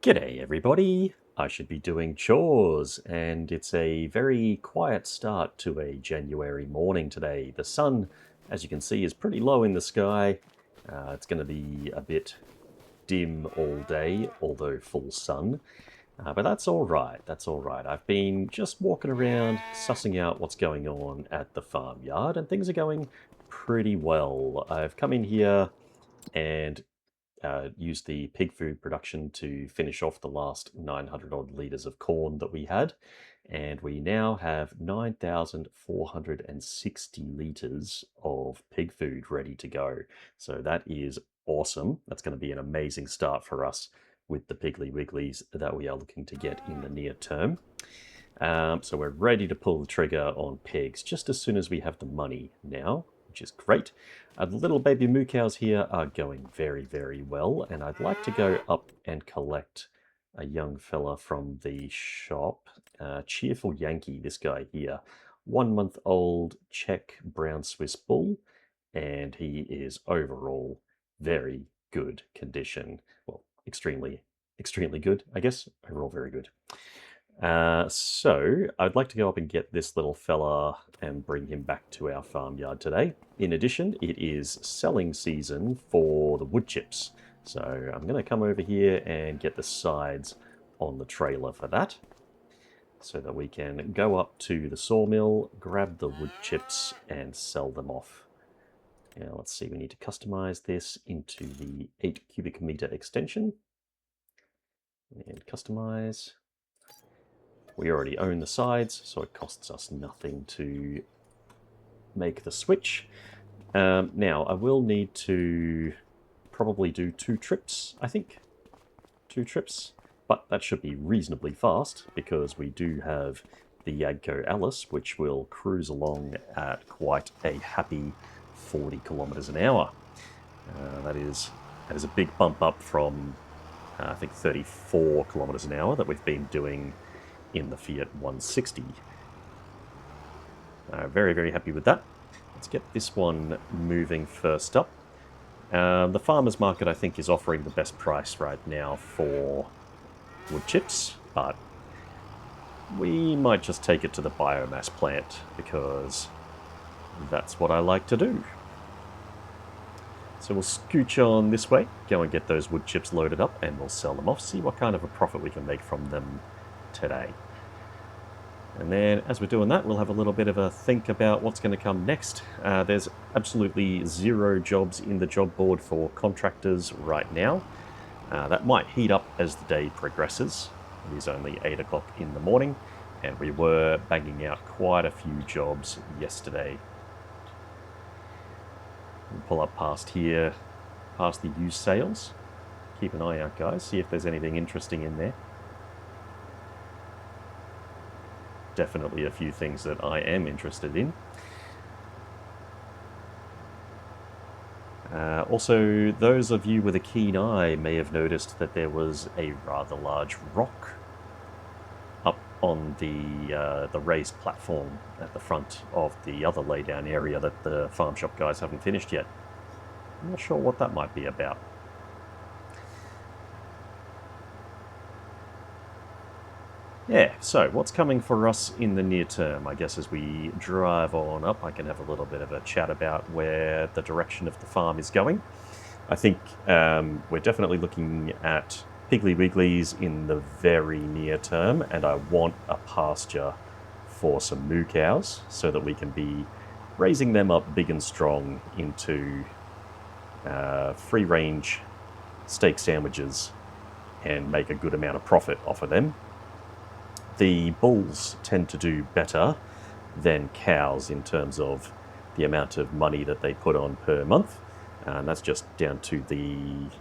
G'day everybody, I should be doing chores, and it's a very quiet start to a January morning today. The sun, as you can see, is pretty low in the sky. It's going to be a bit dim all day, although full sun. But that's all right, that's all right. I've been just walking around, sussing out what's going on at the farmyard, and things are going pretty well. I've come in here and used the pig food production to finish off the last 900 odd litres of corn that we had. And we now have 9,460 litres of pig food ready to go. So that is awesome. That's going to be an amazing start for us with the Piggly Wigglies that we are looking to get in the near term. So we're ready to pull the trigger on pigs just as soon as we have the money now, which is great. The little baby moo cows here are going very, very well, and I'd like to go up and collect a young fella from the shop. Cheerful Yankee, this guy here. 1 month old Czech brown Swiss bull, and he is overall very good condition. Well, extremely good, I guess. Overall very good. So I'd like to go up and get this little fella and bring him back to our farmyard today. In addition, it is selling season for the wood chips. So I'm going to come over here and get the sides on the trailer for that, so that we can go up to the sawmill, grab the wood chips and sell them off. Now let's see, we need to customize this into the 8 cubic meter extension. And customize. We already own the sides, so it costs us nothing to make the switch. Now, I will need to probably do 2 trips, I think. 2 trips, but that should be reasonably fast because we do have the Yagco Alice, which will cruise along at quite a happy 40 kilometers an hour. That is a big bump up from, I think, 34 kilometers an hour that we've been doing in the Fiat 160. Very, very happy with that. Let's get this one moving first up. The farmer's market, I think, is offering the best price right now for wood chips, but we might just take it to the biomass plant because that's what I like to do. So we'll scooch on this way, go and get those wood chips loaded up, and we'll sell them off, see what kind of a profit we can make from them today. And then as we're doing that, we'll have a little bit of a think about what's going to come next. There's absolutely 0 jobs in the job board for contractors right now. That might heat up as the day progresses. It is only 8 o'clock in the morning, and we were banging out quite a few jobs yesterday. We'll pull up past here, past the used sales. Keep an eye out, guys, see if there's anything interesting in there. Definitely a few things that I am interested in. Also, those of you with a keen eye may have noticed that there was a rather large rock up on the raised platform at the front of the other laydown area that the farm shop guys haven't finished yet. I'm not sure what that might be about. Yeah, so what's coming for us in the near term? I guess as we drive on up, I can have a little bit of a chat about where the direction of the farm is going. I think we're definitely looking at Piggly Wigglies in the very near term, and I want a pasture for some moo cows so that we can be raising them up big and strong into free-range steak sandwiches and make a good amount of profit off of them. The bulls tend to do better than cows in terms of the amount of money that they put on per month, and that's just down to the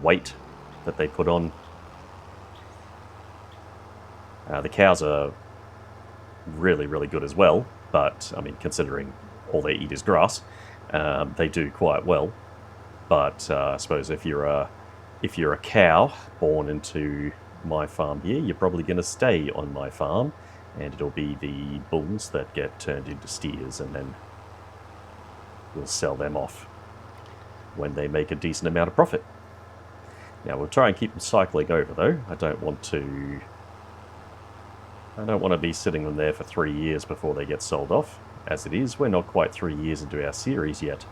weight that they put on. The cows are really, really good as well, but I mean, considering all they eat is grass, they do quite well. But I suppose if you're a cow born into my farm here, you're probably going to stay on my farm, and it'll be the bulls that get turned into steers, and then we'll sell them off when they make a decent amount of profit. Now we'll try and keep them cycling over though. I don't want to be sitting them there for 3 years before they get sold off. As it is, we're not quite 3 years into our series yet.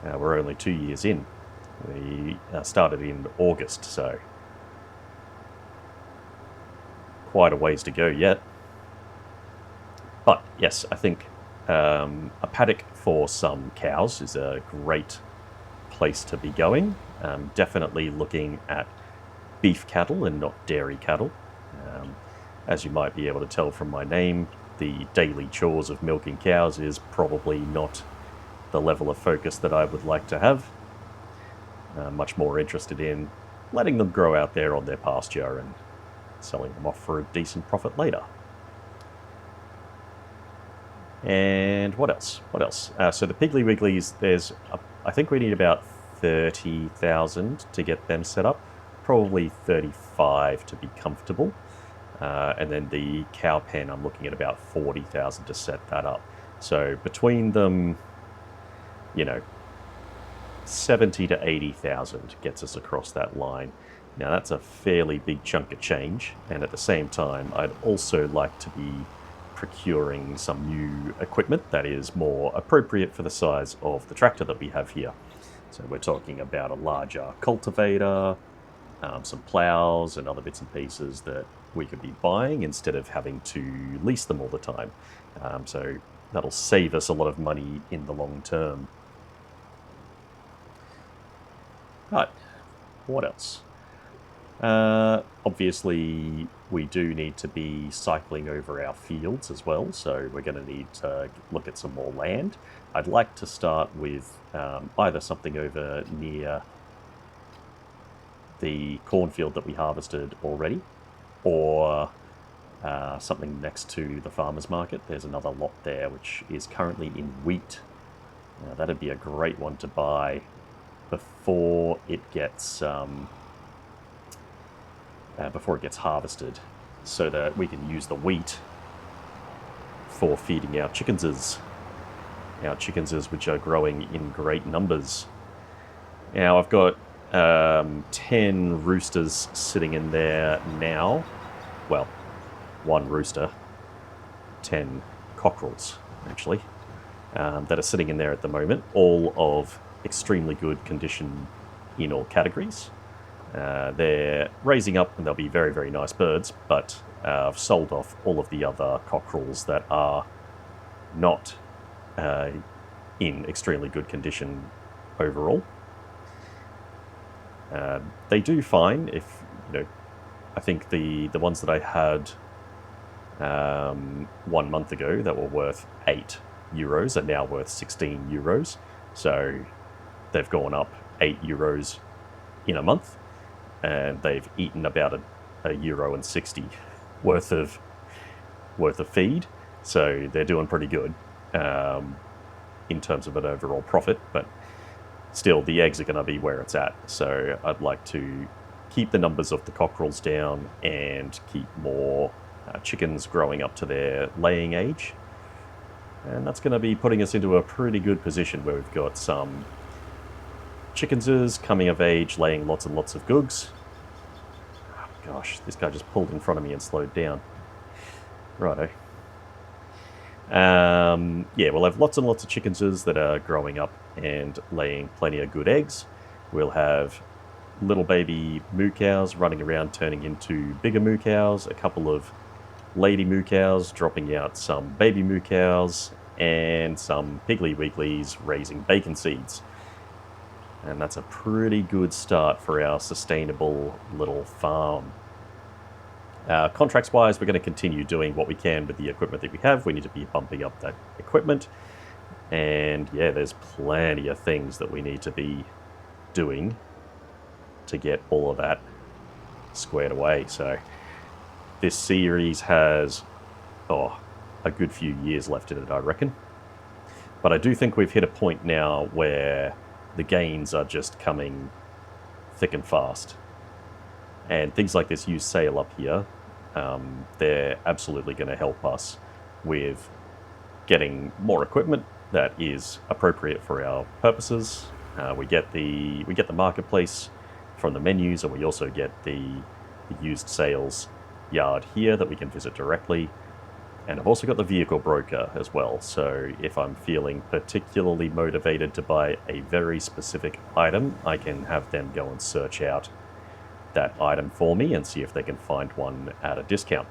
We're only 2 years in. We started in August, so quite a ways to go yet. But yes, I think a paddock for some cows is a great place to be going. Definitely looking at beef cattle and not dairy cattle. As you might be able to tell from my name, the daily chores of milking cows is probably not the level of focus that I would like to have. Much more interested in letting them grow out there on their pasture and selling them off for a decent profit later. And what else? So the Piggly Wigglies, I think we need about 30,000 to get them set up. Probably 35 to be comfortable. And then the cow pen, I'm looking at about 40,000 to set that up. So between them, 70 to 80,000 gets us across that line. Now that's a fairly big chunk of change, and at the same time, I'd also like to be procuring some new equipment that is more appropriate for the size of the tractor that we have here. So we're talking about a larger cultivator, some plows and other bits and pieces that we could be buying instead of having to lease them all the time. So that'll save us a lot of money in the long term. But what else? Obviously, we do need to be cycling over our fields as well, so we're going to need to look at some more land. I'd like to start with either something over near the cornfield that we harvested already, or something next to the farmer's market. There's another lot there which is currently in wheat. That'd be a great one to buy before it gets harvested, so that we can use the wheat for feeding our chickenses. Our chickenses, which are growing in great numbers. Now I've got 10 roosters sitting in there now. Well, 1 rooster, 10 cockerels actually, that are sitting in there at the moment, all of extremely good condition in all categories. They're raising up and they'll be very, very nice birds, but I've sold off all of the other cockerels that are not in extremely good condition overall. They do fine if, I think the ones that I had 1 month ago that were worth €8 are now worth €16. So they've gone up €8 in a month, and they've eaten about €1.60 worth of feed. So they're doing pretty good in terms of an overall profit, but still the eggs are going to be where it's at. So I'd like to keep the numbers of the cockerels down and keep more chickens growing up to their laying age. And that's going to be putting us into a pretty good position where we've got some chickenses coming of age, laying lots and lots of googs. Oh, gosh, this guy just pulled in front of me and slowed down. Righto. We'll have lots and lots of chickenses that are growing up and laying plenty of good eggs. We'll have little baby moo cows running around turning into bigger moo cows, a couple of lady moo cows dropping out some baby moo cows, and some Piggly Wigglies raising bacon seeds. And that's a pretty good start for our sustainable little farm. Contracts-wise, we're going to continue doing what we can with the equipment that we have. We need to be bumping up that equipment. And yeah, there's plenty of things that we need to be doing to get all of that squared away. So this series has a good few years left in it, I reckon. But I do think we've hit a point now where the gains are just coming thick and fast. And things like this use sale up here, they're absolutely going to help us with getting more equipment that is appropriate for our purposes, We get the marketplace from the menus, and we also get the used sales yard here that we can visit directly. And I've also got the vehicle broker as well, so if I'm feeling particularly motivated to buy a very specific item, I can have them go and search out that item for me and see if they can find one at a discount.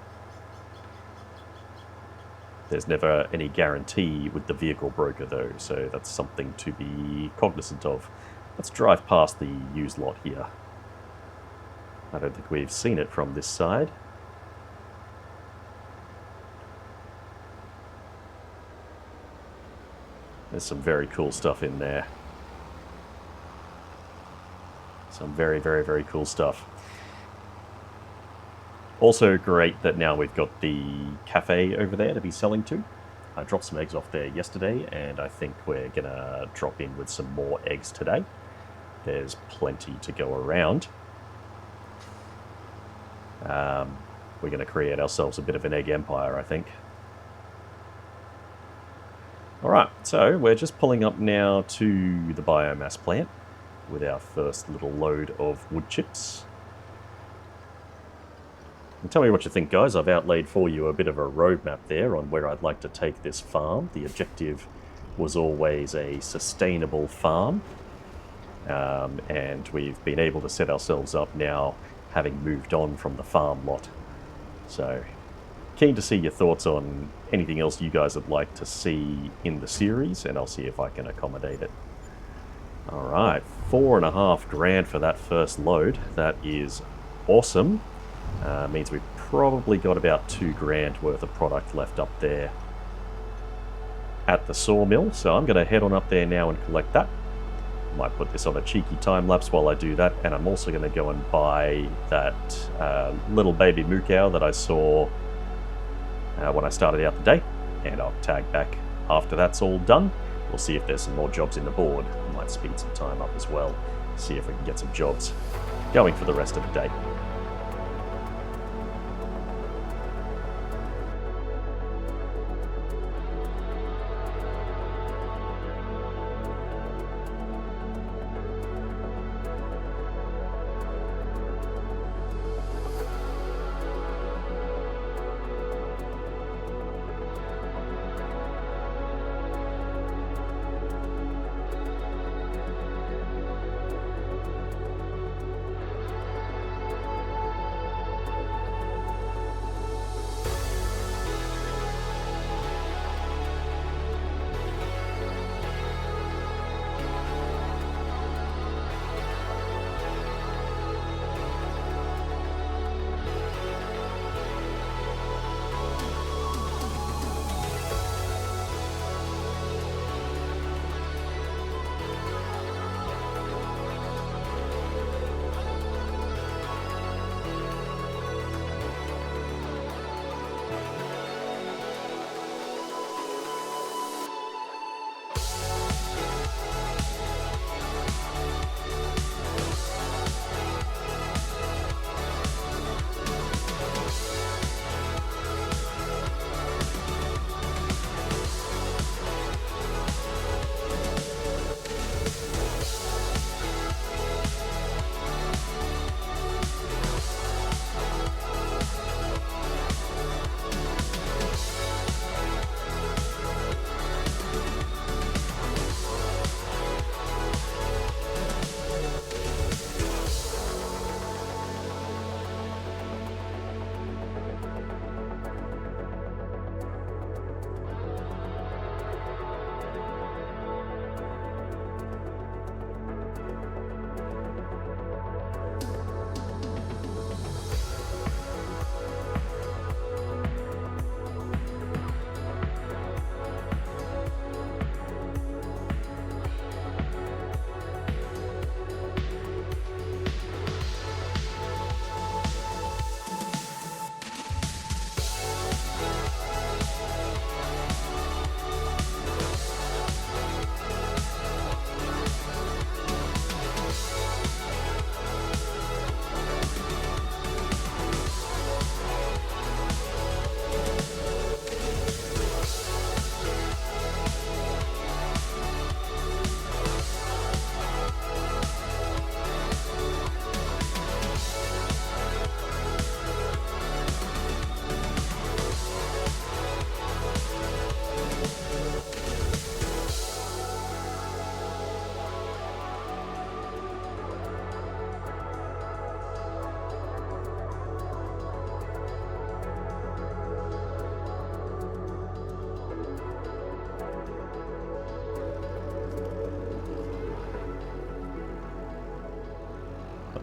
There's never any guarantee with the vehicle broker though, so that's something to be cognizant of. Let's drive past the used lot here. I don't think we've seen it from this side. There's some very cool stuff in there. Some very, very, very cool stuff. Also great that now we've got the cafe over there to be selling to. I dropped some eggs off there yesterday, and I think we're gonna drop in with some more eggs today. There's plenty to go around. We're gonna create ourselves a bit of an egg empire, I think. Alright, so we're just pulling up now to the biomass plant with our first little load of wood chips. And tell me what you think, guys. I've outlaid for you a bit of a roadmap there on where I'd like to take this farm. The objective was always a sustainable farm, and we've been able to set ourselves up now having moved on from the farm lot. So, keen to see your thoughts on anything else you guys would like to see in the series, and I'll see if I can accommodate it. Alright, $4.5 grand for that first load. That is awesome. Means we've probably got about $2 grand worth of product left up there at the sawmill, so I'm going to head on up there now and collect that. Might put this on a cheeky time lapse while I do that, and I'm also going to go and buy that little baby moo cow that I saw when I started out the day, and I'll tag back after that's all done. We'll see if there's some more jobs in the board. Might speed some time up as well, see if we can get some jobs going for the rest of the day.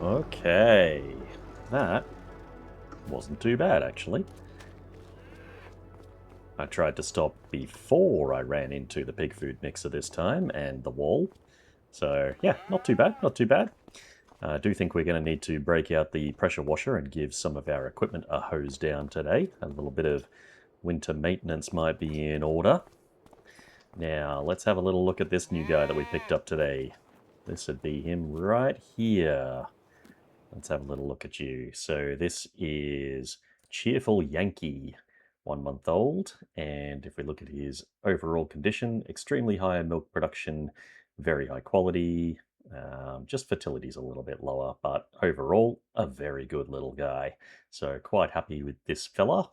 Okay, that wasn't too bad, actually. I tried to stop before I ran into the pig food mixer this time and the wall. So, yeah, not too bad, not too bad. I do think we're going to need to break out the pressure washer and give some of our equipment a hose down today. A little bit of winter maintenance might be in order. Now, let's have a little look at this new guy that we picked up today. This would be him right here. Let's have a little look at you. So this is Cheerful Yankee, 1 month old. And if we look at his overall condition, extremely high milk production, very high quality. Just fertility's a little bit lower, but overall, a very good little guy. So quite happy with this fella.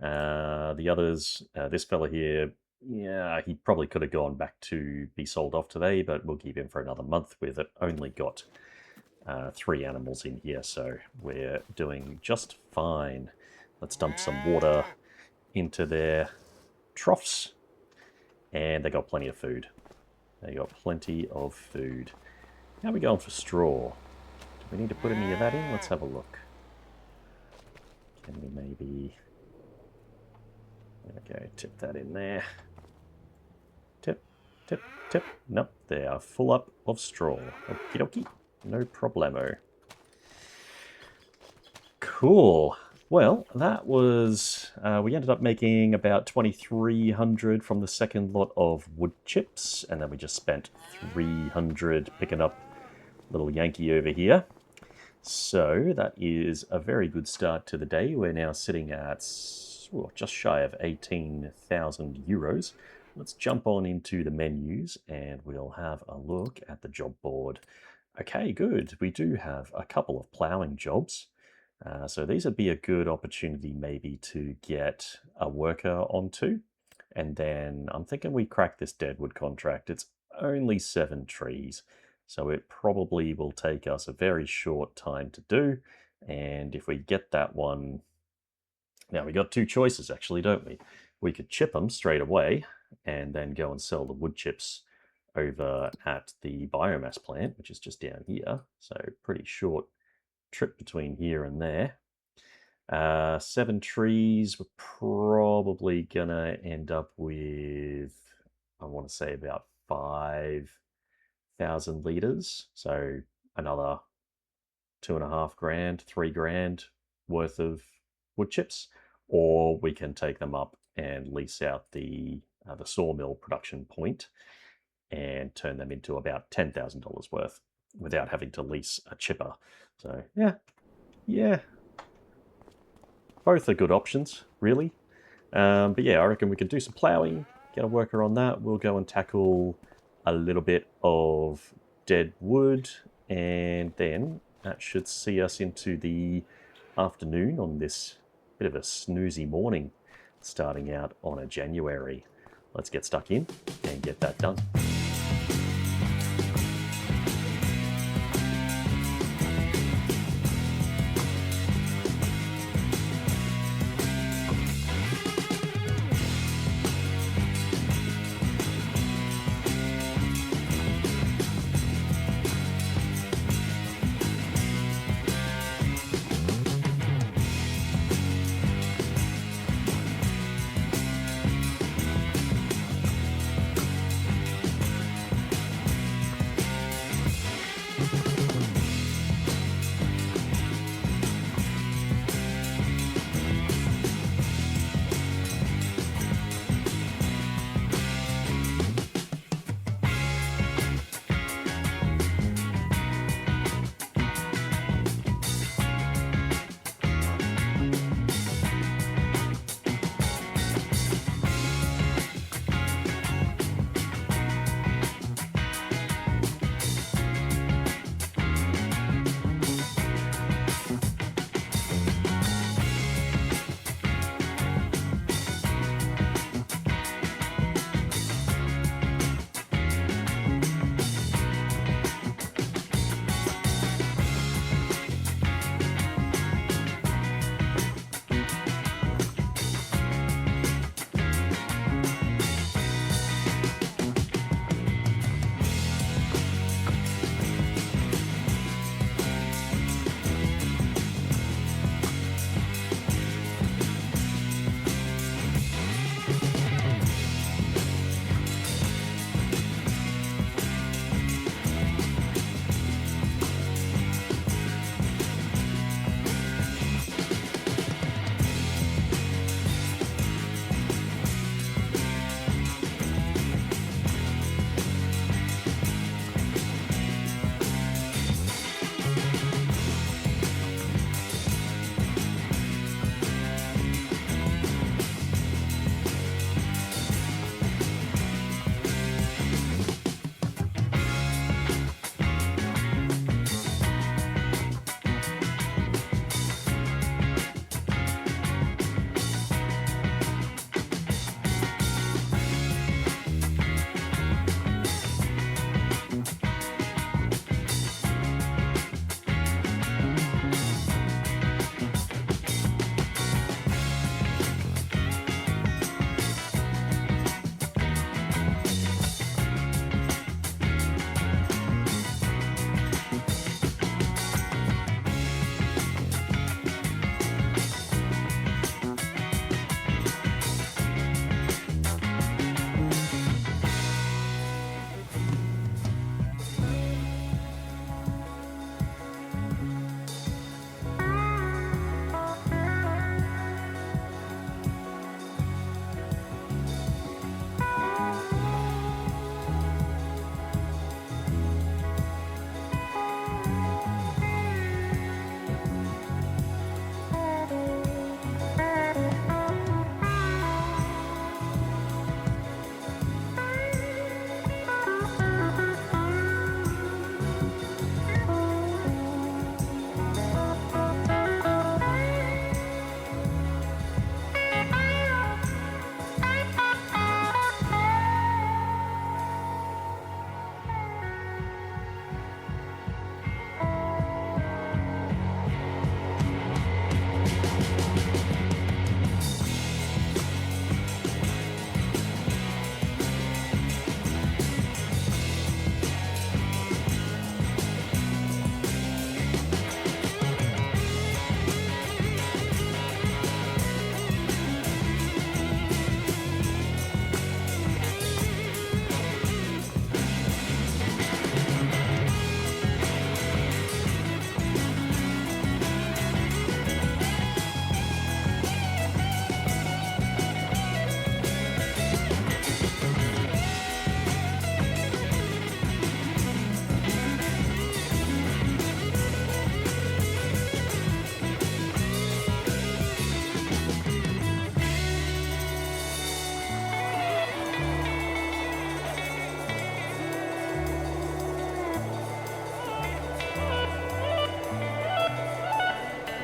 The others, this fella here, yeah, he probably could have gone back to be sold off today, but we'll keep him for another month with it. Only got 3 animals in here, so we're doing just fine. Let's dump some water into their troughs, and they got plenty of food. They got plenty of food. How are we going for straw? Do we need to put any of that in? Let's have a look. Can we maybe... Okay, tip that in there. Tip, tip, tip. Nope, they are full up of straw. Okie dokie. No problemo. Cool. Well, that was... we ended up making about 2,300 from the second lot of wood chips, and then we just spent 300 picking up little Yankee over here. So that is a very good start to the day. We're now sitting at just shy of 18,000 euros. Let's jump on into the menus and we'll have a look at the job board. Okay, good. We do have a couple of ploughing jobs. So these would be a good opportunity maybe to get a worker onto. And then I'm thinking we crack this deadwood contract. It's only 7 trees. So it probably will take us a very short time to do. And if we get that one... Now, we got 2 choices actually, don't we? We could chip them straight away and then go and sell the wood chips over at the biomass plant, which is just down here. So pretty short trip between here and there. 7 trees, we're probably gonna end up with, I want to say about 5,000 litres. So another 2.5 grand, 3 grand worth of wood chips, or we can take them up and lease out the sawmill production point and turn them into about $10,000 worth without having to lease a chipper. So yeah, both are good options, really. But yeah, I reckon we could do some ploughing, get a worker on that. We'll go and tackle a little bit of dead wood, and then that should see us into the afternoon on this bit of a snoozy morning starting out on a January. Let's get stuck in and get that done.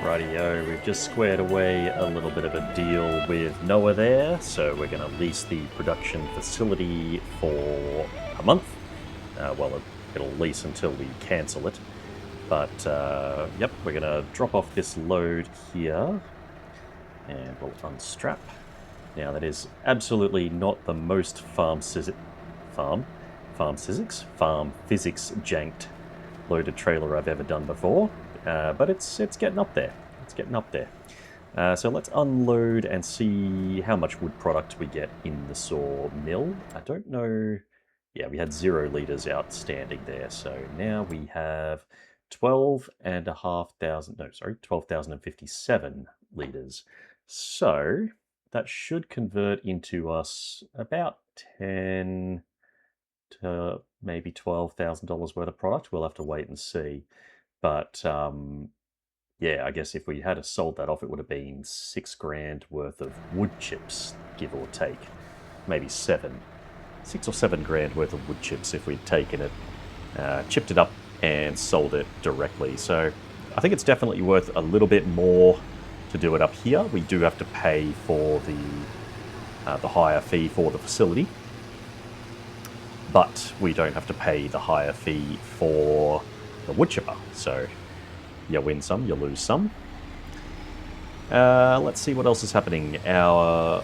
Rightio, we've just squared away a little bit of a deal with Noah there, so we're going to lease the production facility for a month. Well, it'll lease until we cancel it. But, yep, we're going to drop off this load here, and we'll unstrap. Now, that is absolutely not the most farm physics janked loaded trailer I've ever done before. But it's getting up there. It's getting up there. So let's unload and see how much wood product we get in the sawmill. I don't know. Yeah, we had 0 litres outstanding there. So now we have 12,057 litres. So that should convert into us about 10 to maybe $12,000 worth of product. We'll have to wait and see. But yeah, I guess if we had sold that off, it would have been $6,000 worth of wood chips, give or take. Maybe 6 or 7 grand worth of wood chips if we'd taken it, chipped it up, and sold it directly. So I think it's definitely worth a little bit more to do it up here. We do have to pay for the higher fee for the facility, but we don't have to pay the higher fee for the wood chipper. So you win some, you lose some. Let's see what else is happening. Our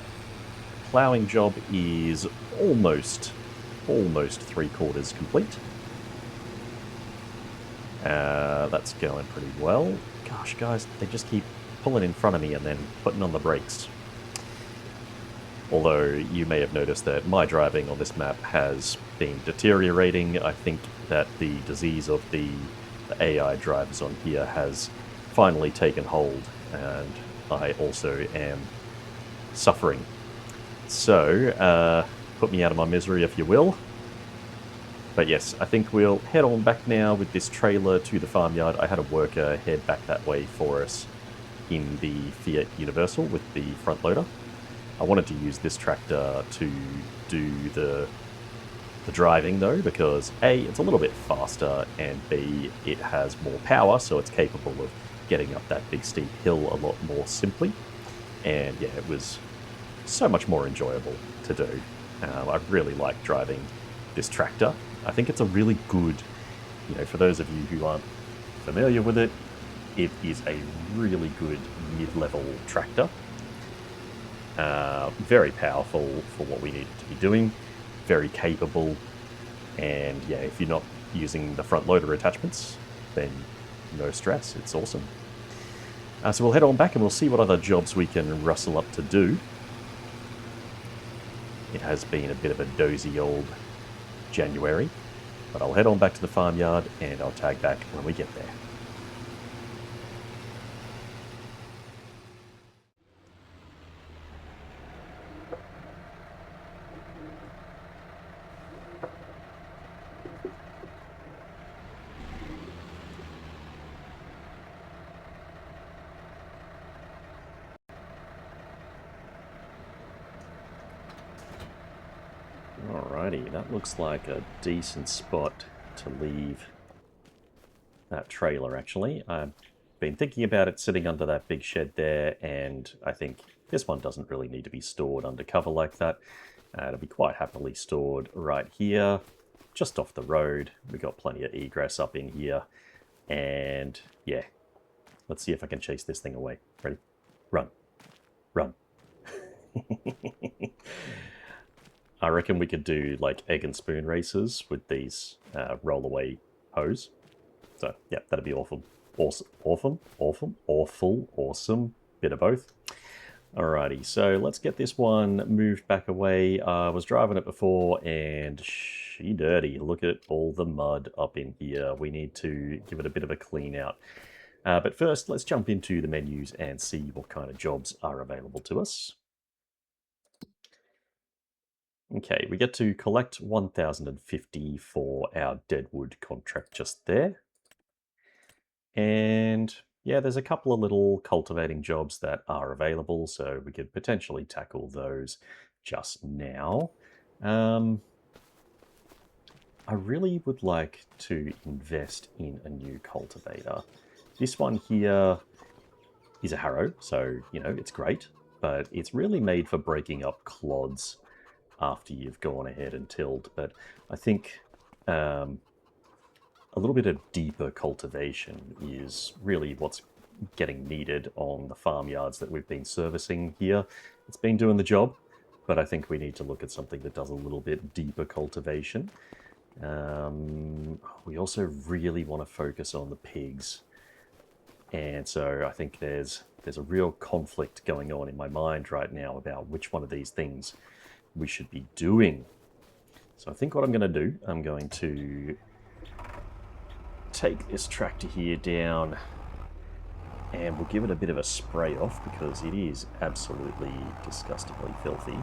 ploughing job is almost 3/4 complete. That's going pretty well. Gosh, guys, they just keep pulling in front of me and then putting on the brakes. Although you may have noticed that my driving on this map has been deteriorating. I think that the disease of the AI drivers on here has finally taken hold, and I also am suffering. So, put me out of my misery if you will. But yes, I think we'll head on back now with this trailer to the farmyard. I had a worker head back that way for us in the Fiat Universal with the front loader. I wanted to use this tractor to do the driving though, because A, it's a little bit faster, and B, it has more power, so it's capable of getting up that big steep hill a lot more simply. And yeah, it was so much more enjoyable to do. I really like driving this tractor. I think it's a really good, for those of you who aren't familiar with it, it is a really good mid-level tractor. Very powerful for what we need it to be doing, very capable, and yeah, if you're not using the front loader attachments, then no stress, it's awesome. So we'll head on back and we'll see what other jobs we can rustle up to do. It has been a bit of a dozy old January, but I'll head on back to the farmyard and I'll tag back when we get there. Alrighty, that looks like a decent spot to leave that trailer, actually. I've been thinking about it sitting under that big shed there, and I think this one doesn't really need to be stored under cover like that. It'll be quite happily stored right here, just off the road. We've got plenty of egress up in here, and yeah, let's see if I can chase this thing away. Ready? Run. Run. I reckon we could do like egg and spoon races with these roll-away hose. So yeah, that'd be awful. Awesome. Bit of both. Alrighty, so let's get this one moved back away. I was driving it before and she dirty. Look at all the mud up in here. We need to give it a bit of a clean out. But first, let's jump into the menus and see what kind of jobs are available to us. Okay, we get to collect 1,050 for our deadwood contract just there. And yeah, there's a couple of little cultivating jobs that are available, so we could potentially tackle those just now. I really would like to invest in a new cultivator. This one here is a harrow, so, you know, it's great, but it's really made for breaking up clods after you've gone ahead and tilled. But I think a little bit of deeper cultivation is really what's getting needed on the farmyards that we've been servicing here. It's been doing the job, but I think we need to look at something that does a little bit deeper cultivation. We also really want to focus on the pigs. And so I think there's a real conflict going on in my mind right now about which one of these things we should be doing. So I think what I'm going to do, I'm going to take this tractor here down and we'll give it a bit of a spray off because it is absolutely disgustingly filthy.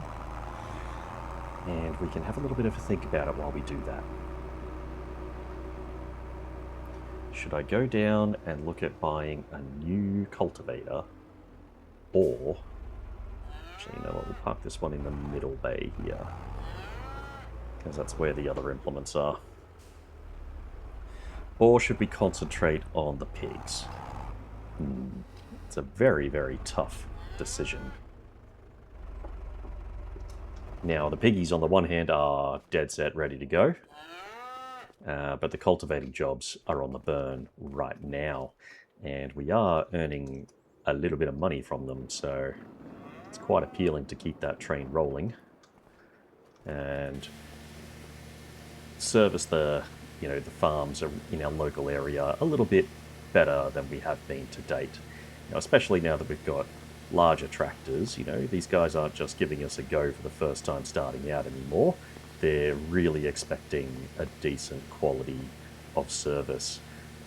And we can have a little bit of a think about it while we do that. Should I go down and look at buying a new cultivator? Or, actually, you know what, we'll park this one in the middle bay here, because that's where the other implements are. Or should we concentrate on the pigs? It's a very, very tough decision. Now, the piggies on the one hand are dead set, ready to go. But the cultivating jobs are on the burn right now. And we are earning a little bit of money from them, so it's quite appealing to keep that train rolling. And service the farms in our local area a little bit better than we have been to date. Now, especially now that we've got larger tractors, these guys aren't just giving us a go for the first time starting out anymore. They're really expecting a decent quality of service.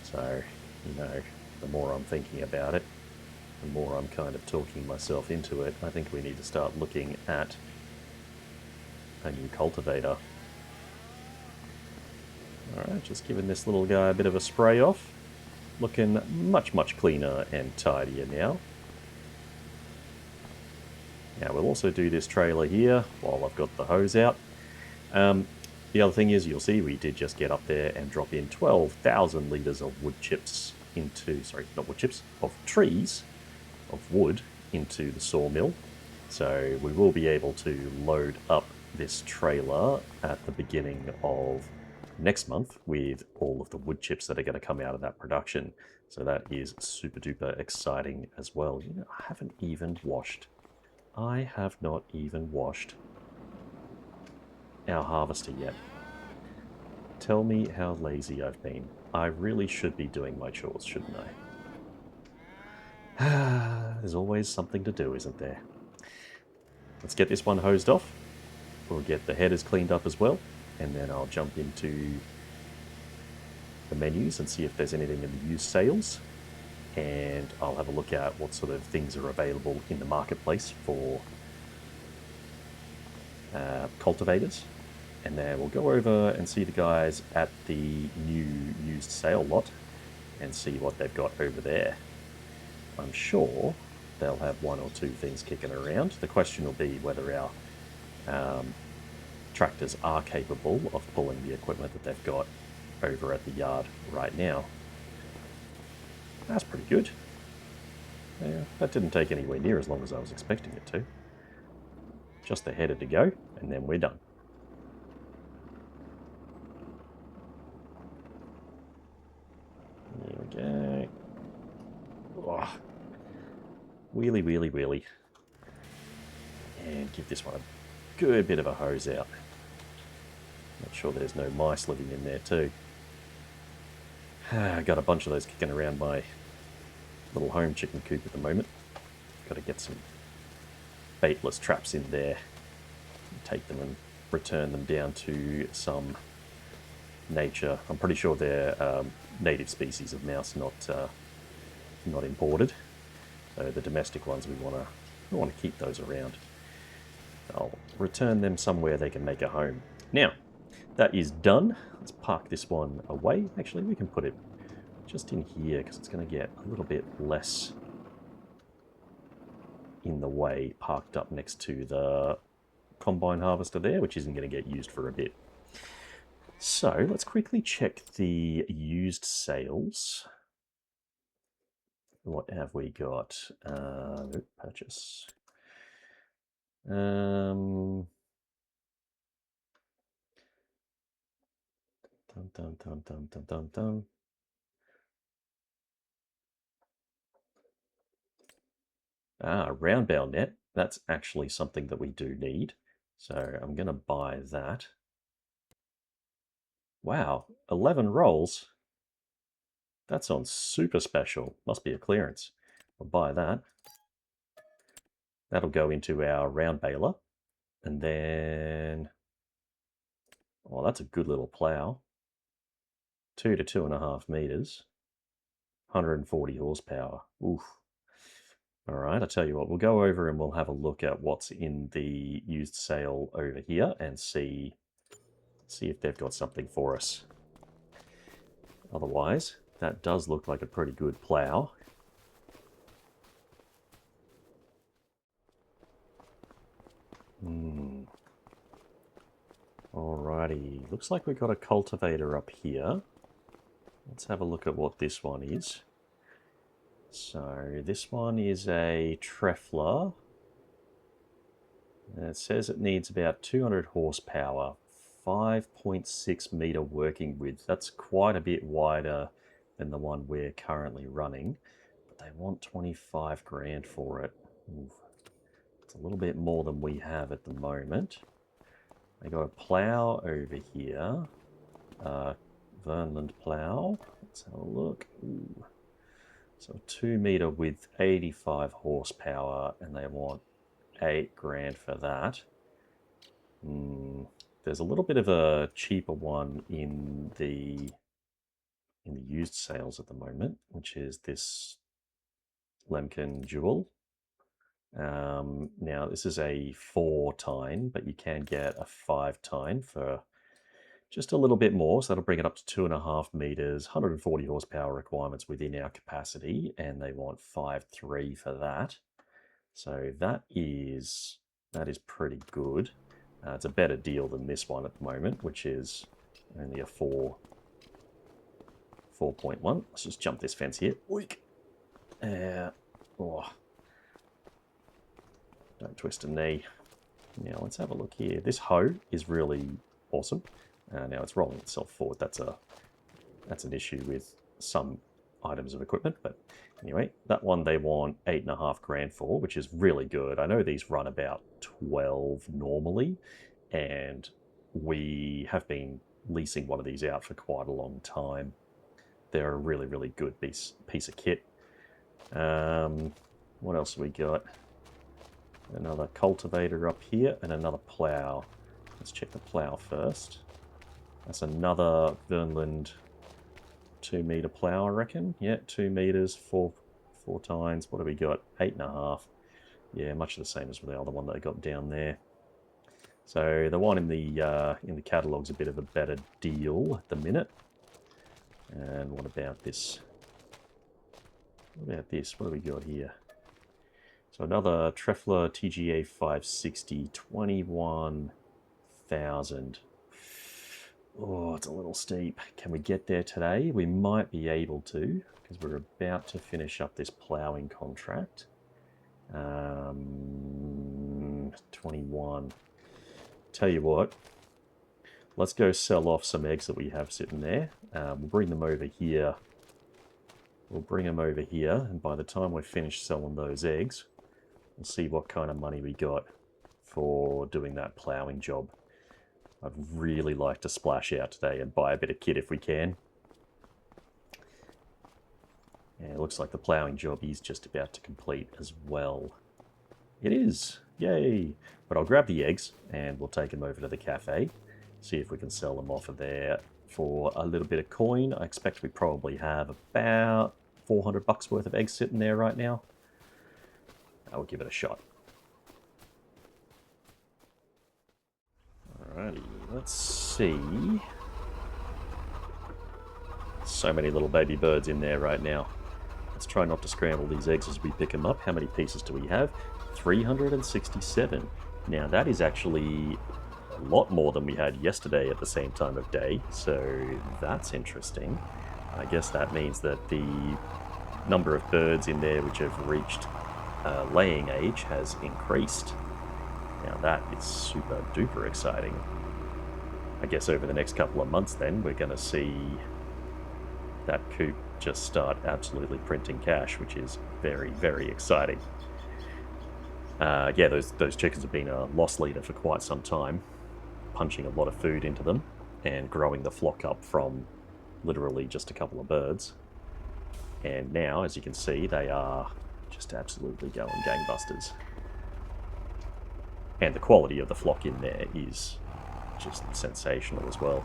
So, the more I'm thinking about it, the more I'm kind of talking myself into it. I think we need to start looking at a new cultivator. Alright, just giving this little guy a bit of a spray off. Looking much, much cleaner and tidier now. Now we'll also do this trailer here while I've got the hose out. The other thing is, you'll see we did just get up there and drop in 12,000 litres of wood chips into, not wood chips, of trees, of wood, into the sawmill. So we will be able to load up this trailer at the beginning of next month with all of the wood chips that are going to come out of that production. So that is super duper exciting as well. I haven't even washed. I have not even washed our harvester yet. Tell me how lazy I've been. I really should be doing my chores, shouldn't I? There's always something to do, isn't there? Let's get this one hosed off. We'll get the headers cleaned up as well, and then I'll jump into the menus and see if there's anything in the used sales, and I'll have a look at what sort of things are available in the marketplace for cultivators. And then we'll go over and see the guys at the new used sale lot and see what they've got over there. I'm sure they'll have one or two things kicking around. The question will be whether our tractors are capable of pulling the equipment that they've got over at the yard right now. That's pretty good. Yeah, that didn't take anywhere near as long as I was expecting it to. Just the header to go, and then we're done. There we go. Oh. Wheelie, wheelie, wheelie. And give this one a good bit of a hose out. Make sure there's no mice living in there too. I got a bunch of those kicking around my little home chicken coop at the moment. Got to get some baitless traps in there. Take them and return them down to some nature. I'm pretty sure they're native species of mouse, not imported. So the domestic ones, we want to keep those around. I'll return them somewhere they can make a home. Now, that is done. Let's park this one away. Actually, we can put it just in here because it's going to get a little bit less in the way parked up next to the combine harvester there, which isn't going to get used for a bit. So let's quickly check the used sales. what have we got? Purchase. Dun, dun, dun, dun, dun, dun, dun. Round bale net. That's actually something that we do need. So I'm going to buy that. Wow, 11 rolls. That's on super special. Must be a clearance. I'll buy that. That'll go into our round baler. And then... Oh, that's a good little plow. 2 to 2.5 meters. 140 horsepower. Oof. All right, I'll tell you what, we'll go over and we'll have a look at what's in the used sale over here and see if they've got something for us. Otherwise, that does look like a pretty good plow. Alrighty, looks like we've got a cultivator up here. Let's have a look at what this one is. So this one is a Trefler. And it says it needs about 200 horsepower, 5.6 meter working width. That's quite a bit wider than the one we're currently running, but they want 25 grand for it. Oof. It's a little bit more than we have at the moment. They got a plow over here, Vernland plow. Let's have a look. Ooh. So 2 meter width, 85 horsepower, and they want 8 grand for that. There's a little bit of a cheaper one in the used sales at the moment, which is this Lemken Jewel. Now this is a 4 tine, but you can get a 5 tine for just a little bit more, so that'll bring it up to 2.5 meters, 140 horsepower requirements within our capacity, and they want 5.3 for that. So that is pretty good. It's a better deal than this one at the moment, which is only a 4.1. Let's just jump this fence here. Oink. Oh. Don't twist a knee. Now let's have a look here. This hoe is really awesome. Now it's rolling itself forward. That's an issue with some items of equipment, but anyway, that one they want 8.5 grand for, which is really good. I know these run about 12 normally, and we have been leasing one of these out for quite a long time. They're a really, really good piece of kit. What else have we got? Another cultivator up here and another plow. Let's check the plow first. That's another Vernland 2 meter plow, I reckon. Yeah, 2 meters, four tines. What have we got? 8.5. Yeah, much the same as the other one that I got down there. So the one in the catalog's a bit of a better deal at the minute. And what about this? What about this? What have we got here? So another Trefler TGA 560, 21,000. Oh, it's a little steep. Can we get there today? We might be able to, because we're about to finish up this ploughing contract. 21. Tell you what, let's go sell off some eggs that we have sitting there. We'll bring them over here. And by the time we're finished selling those eggs, we'll see what kind of money we got for doing that ploughing job. I'd really like to splash out today and buy a bit of kit if we can. Yeah, it looks like the ploughing job is just about to complete as well. It is! Yay! But I'll grab the eggs and we'll take them over to the cafe, see if we can sell them off of there for a little bit of coin. I expect we probably have about 400 bucks worth of eggs sitting there right now. I'll give it a shot. Alrighty, let's see. So many little baby birds in there right now. Let's try not to scramble these eggs as we pick them up. How many pieces do we have? 367. Now that is actually a lot more than we had yesterday at the same time of day, so that's interesting. I guess that means that the number of birds in there which have reached laying age has increased. Now that is super duper exciting. I guess over the next couple of months then we're going to see that coop just start absolutely printing cash, which is very, very exciting. Yeah, those chickens have been a loss leader for quite some time, punching a lot of food into them and growing the flock up from literally just a couple of birds. And now, as you can see, they are just absolutely going gangbusters. And the quality of the flock in there is just sensational as well.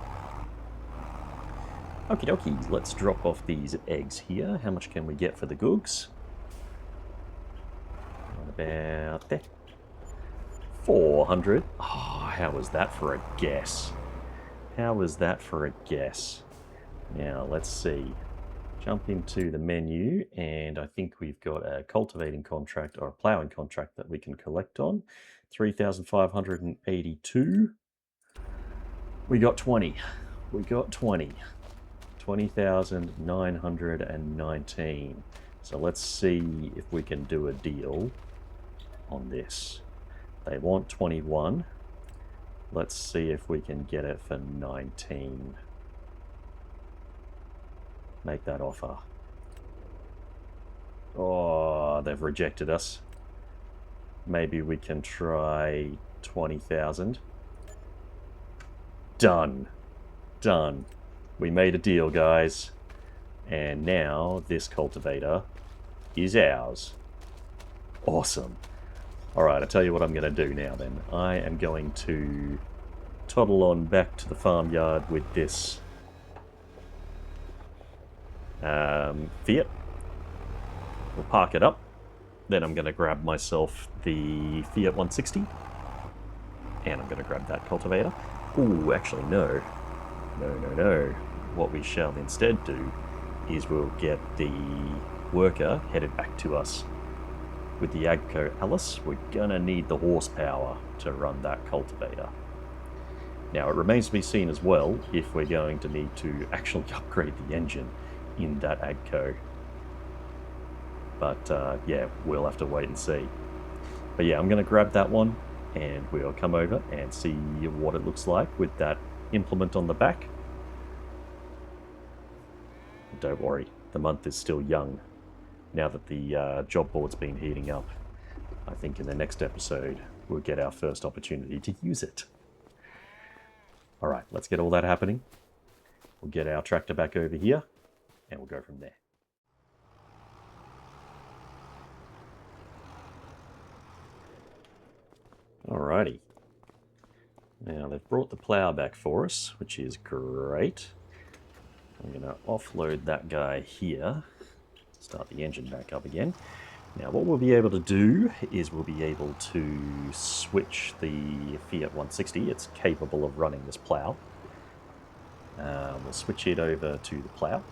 Okie dokie, let's drop off these eggs here. How much can we get for the googs? About there. 400. Oh, how was that for a guess? How was that for a guess? Now, let's see. Jump into the menu, and I think we've got a cultivating contract or a ploughing contract that we can collect on. 3,582. We got 20. We got 20. 20,919. So let's see if we can do a deal on this. They want 21. Let's see if we can get it for 19. Make that offer. Oh, they've rejected us. Maybe we can try 20,000. Done. Done. We made a deal, guys. And now this cultivator is ours. Awesome. Alright, I'll tell you what I'm going to do now then. I am going to toddle on back to the farmyard with this Fiat. We'll park it up. Then I'm going to grab myself the Fiat 160. And I'm going to grab that cultivator. Ooh, actually no. No. What we shall instead do is we'll get the worker headed back to us with the Agco Alice. We're going to need the horsepower to run that cultivator. Now, it remains to be seen as well if we're going to need to actually upgrade the engine in that Agco. But yeah, we'll have to wait and see. But yeah, I'm going to grab that one and we'll come over and see what it looks like with that implement on the back. Don't worry, the month is still young. Now that the job board's been heating up, I think in the next episode we'll get our first opportunity to use it. Alright, let's get all that happening. We'll get our tractor back over here, and we'll go from there. Alrighty. Now they've brought the plough back for us, which is great. I'm going to offload that guy here. Start the engine back up again. Now what we'll be able to do is we'll be able to switch the Fiat 160. It's capable of running this plough. We'll switch it over to the plough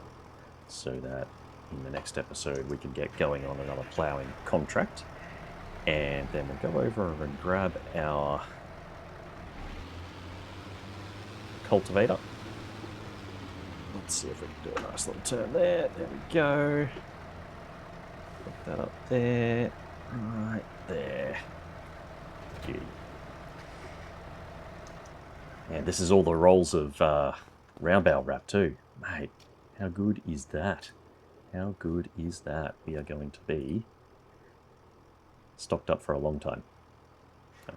so that in the next episode we can get going on another ploughing contract. And then we'll go over and grab our cultivator. Let's see if we can do a nice little turn there. There we go. Put that up there. Right there. Beauty. And this is all the rolls of round bale wrap too. Mate, how good is that? How good is that? We are going to be stocked up for a long time.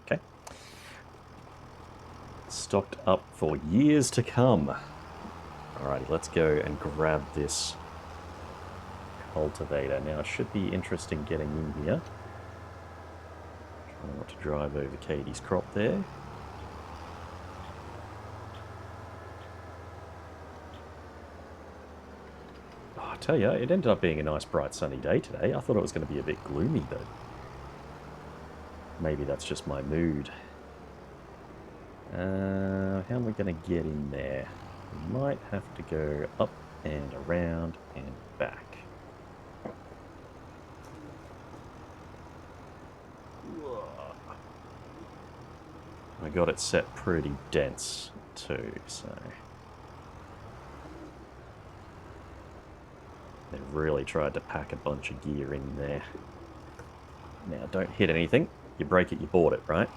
Okay. Stocked up for years to come. Alrighty, let's go and grab this cultivator. Now it should be interesting getting in here. Try not to drive over Katie's crop there. Oh, I tell you, it ended up being a nice bright sunny day today. I thought it was going to be a bit gloomy, but maybe that's just my mood. How am we going to get in there? We might have to go up and around and back. I got it set pretty dense too, so They've really tried to pack a bunch of gear in there. Now, don't hit anything. You break it, you bought it, right?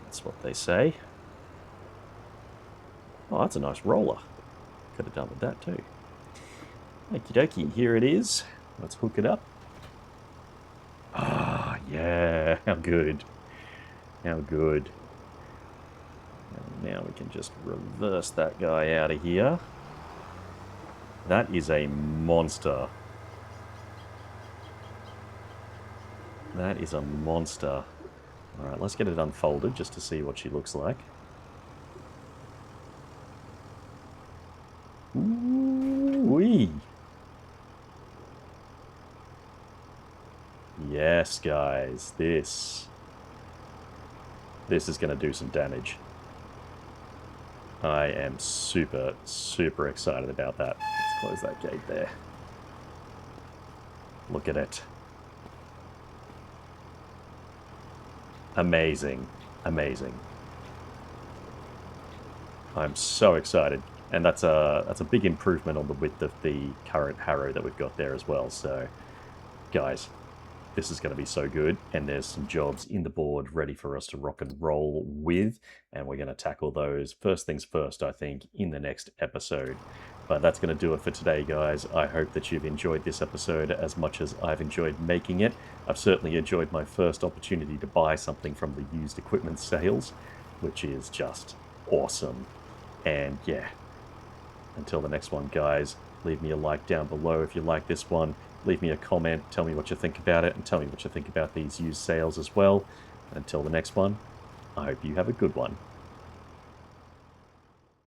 That's what they say. Oh, that's a nice roller. Could have done with that too. Okie dokie, here it is. Let's hook it up. Ah, yeah, how good. How good. And now we can just reverse that guy out of here. That is a monster. That is a monster. Alright, let's get it unfolded just to see what she looks like. Ooh-wee. Yes, guys, this is going to do some damage. I am super, super excited about that. Let's close that gate there. Look at it. Amazing. Amazing. I'm so excited. And that's a big improvement on the width of the current harrow that we've got there as well. So, guys, this is going to be so good. And there's some jobs in the board ready for us to rock and roll with. And we're going to tackle those first things first, I think, in the next episode. But that's going to do it for today, guys. I hope that you've enjoyed this episode as much as I've enjoyed making it. I've certainly enjoyed my first opportunity to buy something from the used equipment sales, which is just awesome. And yeah, until the next one, guys, leave me a like down below if you like this one. Leave me a comment, tell me what you think about it, and tell me what you think about these used sales as well. And until the next one, I hope you have a good one.